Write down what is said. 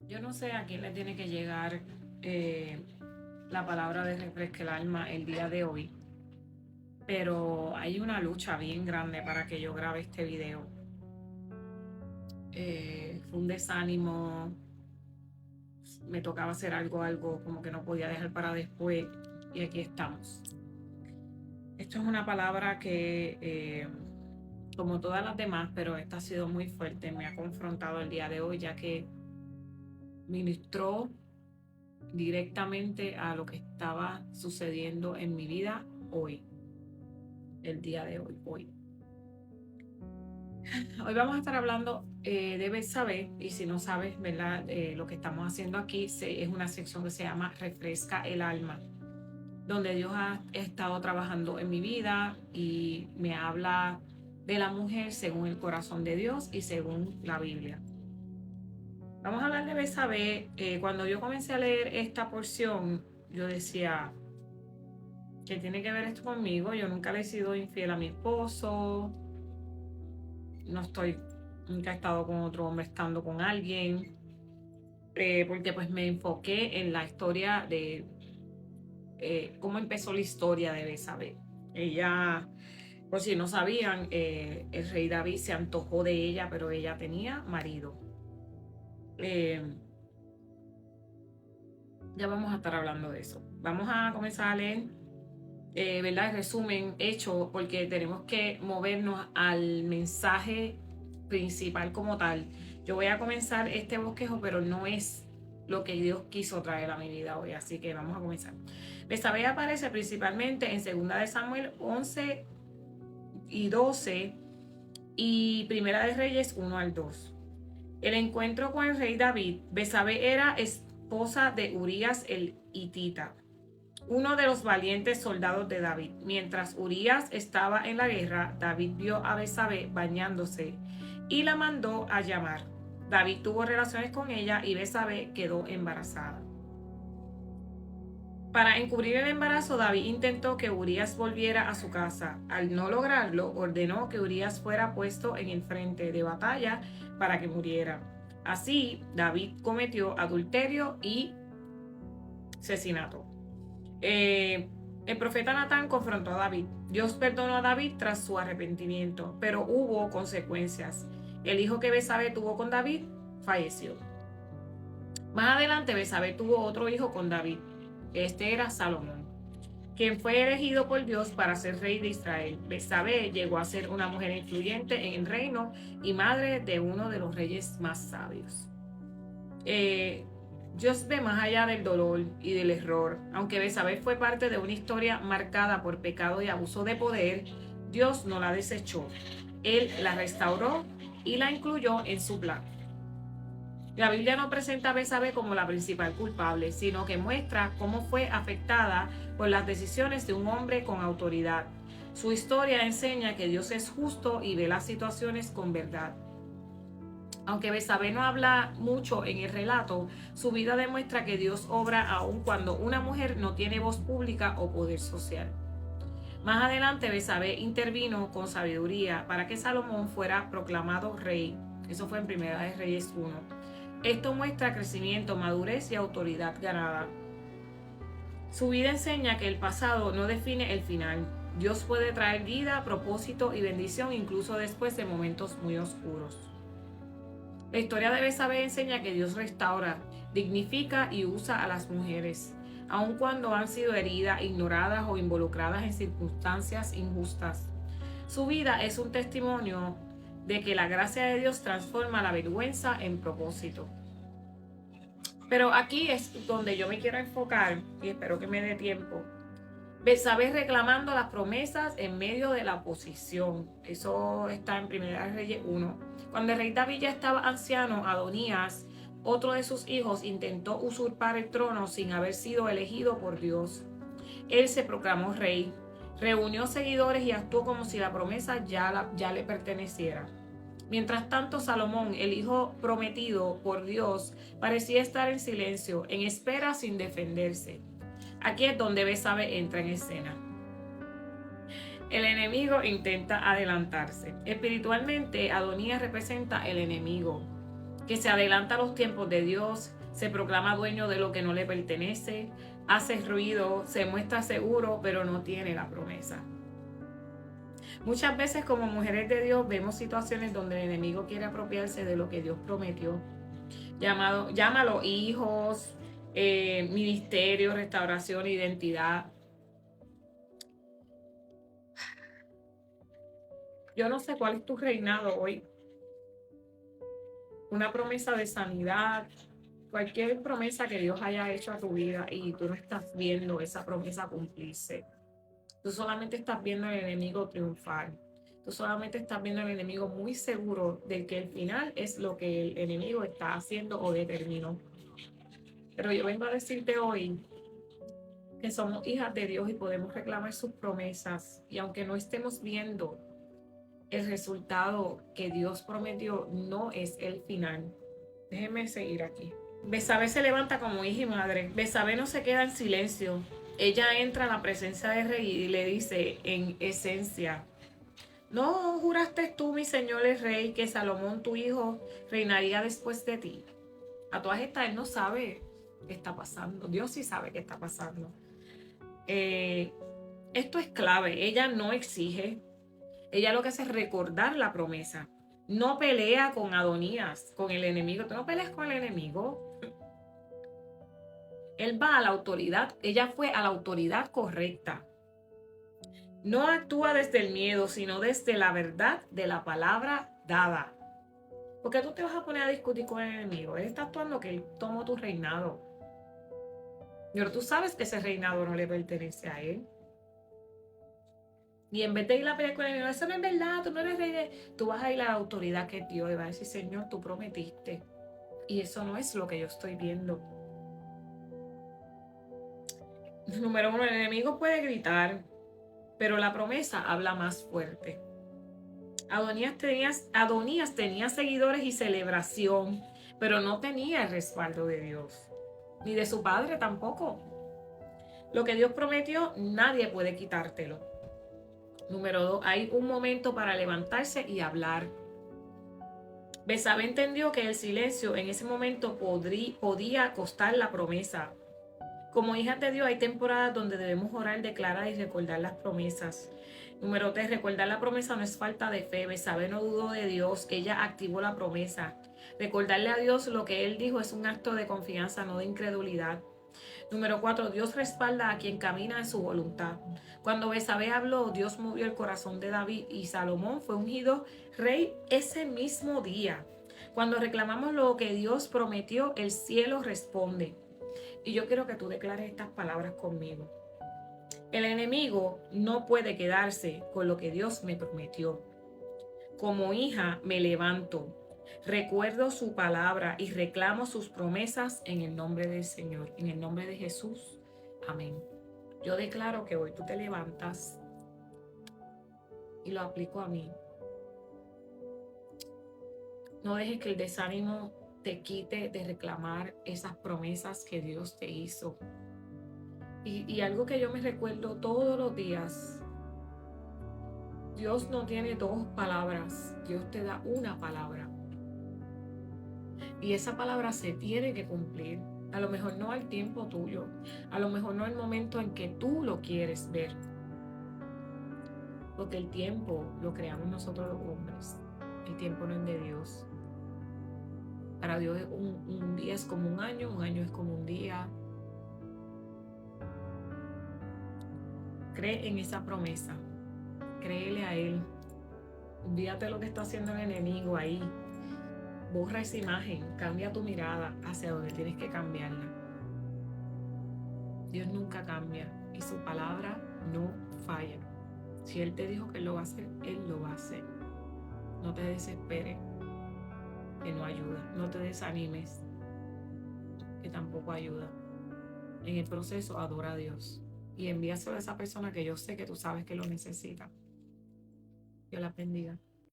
Yo no sé a quién le tiene que llegar eh, la palabra de refresque el alma el día de hoy, pero hay una lucha bien grande para que yo grabe este video. Fue un desánimo, me tocaba hacer algo como que no podía dejar para después y aquí estamos. Esto es una palabra que, como todas las demás, pero esta ha sido muy fuerte, me ha confrontado el día de hoy ya que ministró directamente a lo que estaba sucediendo en mi vida hoy, el día de hoy. Hoy vamos a estar hablando de Betsabé, y si no sabes, ¿verdad? Lo que estamos haciendo aquí es una sección que se llama Refresca el alma, donde Dios ha estado trabajando en mi vida y me habla de la mujer según el corazón de Dios y según la Biblia. Vamos a hablar de Betsabé. Cuando yo comencé a leer esta porción, yo decía, ¿qué tiene que ver esto conmigo? Yo nunca le he sido infiel a mi esposo, no estoy, nunca he estado con otro hombre estando con alguien, porque pues me enfoqué en la historia de cómo empezó la historia de Betsabé. Ella, por si no sabían, el rey David se antojó de ella, pero ella tenía marido. Eh, ya vamos a estar hablando de eso. Vamos a comenzar a leer, ¿verdad? El resumen hecho, porque tenemos que movernos al mensaje principal como tal. Yo voy a comenzar este bosquejo, pero no es lo que Dios quiso traer a mi vida hoy, así que vamos a comenzar. Betsabé aparece principalmente en 2 de Samuel 11 y 12 y Primera de Reyes 1 al 2. El encuentro con el rey David. Betsabé era esposa de Urías el hitita, uno de los valientes soldados de David. Mientras Urías estaba en la guerra, David vio a Betsabé bañándose y la mandó a llamar. David tuvo relaciones con ella y Betsabé quedó embarazada. Para encubrir el embarazo, David intentó que Urías volviera a su casa. Al no lograrlo, ordenó que Urías fuera puesto en el frente de batalla para que muriera. Así, David cometió adulterio y asesinato. El profeta Natán confrontó a David. Dios perdonó a David tras su arrepentimiento, pero hubo consecuencias. El hijo que Betsabé tuvo con David falleció. Más adelante, Betsabé tuvo otro hijo con David. Este era Salomón, quien fue elegido por Dios para ser rey de Israel. Betsabé llegó a ser una mujer influyente en el reino y madre de uno de los reyes más sabios. Dios ve más allá del dolor y del error. Aunque Betsabé fue parte de una historia marcada por pecado y abuso de poder, Dios no la desechó. Él la restauró y la incluyó en su plan. La Biblia no presenta a Betsabé como la principal culpable, sino que muestra cómo fue afectada por las decisiones de un hombre con autoridad. Su historia enseña que Dios es justo y ve las situaciones con verdad. Aunque Betsabé no habla mucho en el relato, su vida demuestra que Dios obra aun cuando una mujer no tiene voz pública o poder social. Más adelante, Betsabé intervino con sabiduría para que Salomón fuera proclamado rey. Eso fue en Primera de Reyes 1. Esto muestra crecimiento, madurez y autoridad ganada. Su vida enseña que el pasado no define el final. Dios puede traer vida, propósito y bendición incluso después de momentos muy oscuros. La historia de Betsabé enseña que Dios restaura, dignifica y usa a las mujeres, aun cuando han sido heridas, ignoradas o involucradas en circunstancias injustas. Su vida es un testimonio de que la gracia de Dios transforma la vergüenza en propósito. Pero aquí es donde yo me quiero enfocar y espero que me dé tiempo. Betsabé reclamando las promesas en medio de la oposición. Eso está en Primera Reyes 1. Cuando el rey David ya estaba anciano, Adonías, otro de sus hijos, intentó usurpar el trono sin haber sido elegido por Dios. Él se proclamó rey, reunió seguidores y actuó como si la promesa ya le perteneciera. Mientras tanto, Salomón, el hijo prometido por Dios, parecía estar en silencio, en espera sin defenderse. Aquí es donde Betsabé entra en escena. El enemigo intenta adelantarse. Espiritualmente, Adonías representa el enemigo. que se adelanta a los tiempos de Dios, se proclama dueño de lo que no le pertenece, hace ruido, se muestra seguro, pero no tiene la promesa. Muchas veces como mujeres de Dios vemos situaciones donde el enemigo quiere apropiarse de lo que Dios prometió. Llámalo hijos, ministerio, restauración, identidad. Yo no sé cuál es tu reinado hoy. Una promesa de sanidad, cualquier promesa que Dios haya hecho a tu vida y tú no estás viendo esa promesa cumplirse. Tú solamente estás viendo al enemigo triunfar. Tú solamente estás viendo al enemigo muy seguro de que el final es lo que el enemigo está haciendo o determinó. Pero yo vengo a decirte hoy que somos hijas de Dios y podemos reclamar sus promesas. Y aunque no estemos viendo el resultado que Dios prometió, no es el final. Déjeme seguir aquí. Betsabé se levanta como hija y madre. Betsabé no se queda en silencio. Ella entra a la presencia del rey y le dice en esencia: ¿no juraste tú, mi señor el rey, que Salomón tu hijo reinaría después de ti? A todas estas él no sabe qué está pasando. Dios sí sabe qué está pasando. Esto es clave. Ella no exige. Ella lo que hace es recordar la promesa. No pelea con Adonías, con el enemigo. Tú no peleas con el enemigo. Él va a la autoridad. Ella fue a la autoridad correcta. No actúa desde el miedo, sino desde la verdad de la palabra dada. ¿Por qué tú te vas a poner a discutir con el enemigo? Él está actuando que él tomó tu reinado. Pero tú sabes que ese reinado no le pertenece a él. Y en vez de ir a pelear con el enemigo, eso no es verdad, tú no eres rey de... Tú vas a ir a la autoridad que Dios y vas a decir: Señor, tú prometiste. Y eso no es lo que yo estoy viendo. Número uno, el enemigo puede gritar, pero la promesa habla más fuerte. Adonías tenía seguidores y celebración, pero no tenía el respaldo de Dios, ni de su padre tampoco. Lo que Dios prometió, nadie puede quitártelo. Número 2, hay un momento para levantarse y hablar. Betsabé entendió que el silencio en ese momento podía costar la promesa. Como hijas de Dios hay temporadas donde debemos orar, declarar y recordar las promesas. Número 3, recordar la promesa no es falta de fe. Betsabé no dudó de Dios, ella activó la promesa. Recordarle a Dios lo que Él dijo es un acto de confianza, no de incredulidad. Número 4, Dios respalda a quien camina en su voluntad. Cuando Betsabé habló, Dios movió el corazón de David y Salomón fue ungido rey ese mismo día. Cuando reclamamos lo que Dios prometió, el cielo responde. Y yo quiero que tú declares estas palabras conmigo. El enemigo no puede quedarse con lo que Dios me prometió. Como hija me levanto, recuerdo su palabra y reclamo sus promesas en el nombre del Señor, en el nombre de Jesús. Amén. Yo declaro que hoy tú te levantas y lo aplico a mí. No dejes que el desánimo te quite de reclamar esas promesas que Dios te hizo. Y algo que yo me recuerdo todos los días: Dios no tiene dos palabras, Dios te da una palabra. Y esa palabra se tiene que cumplir. A lo mejor no al tiempo tuyo, a lo mejor no al momento en que tú lo quieres ver. Porque el tiempo lo creamos nosotros los hombres. El tiempo no es de Dios. Para Dios un día es como un año es como un día. Cree en esa promesa. Créele a Él. Olvídate lo que está haciendo el enemigo ahí. Borra esa imagen, cambia tu mirada hacia donde tienes que cambiarla. Dios nunca cambia y su palabra no falla. Si Él te dijo que Él lo va a hacer, Él lo va a hacer. No te desesperes, que no ayuda. No te desanimes, que tampoco ayuda. En el proceso, adora a Dios y envíaselo a esa persona que yo sé que tú sabes que lo necesita. Dios la bendiga.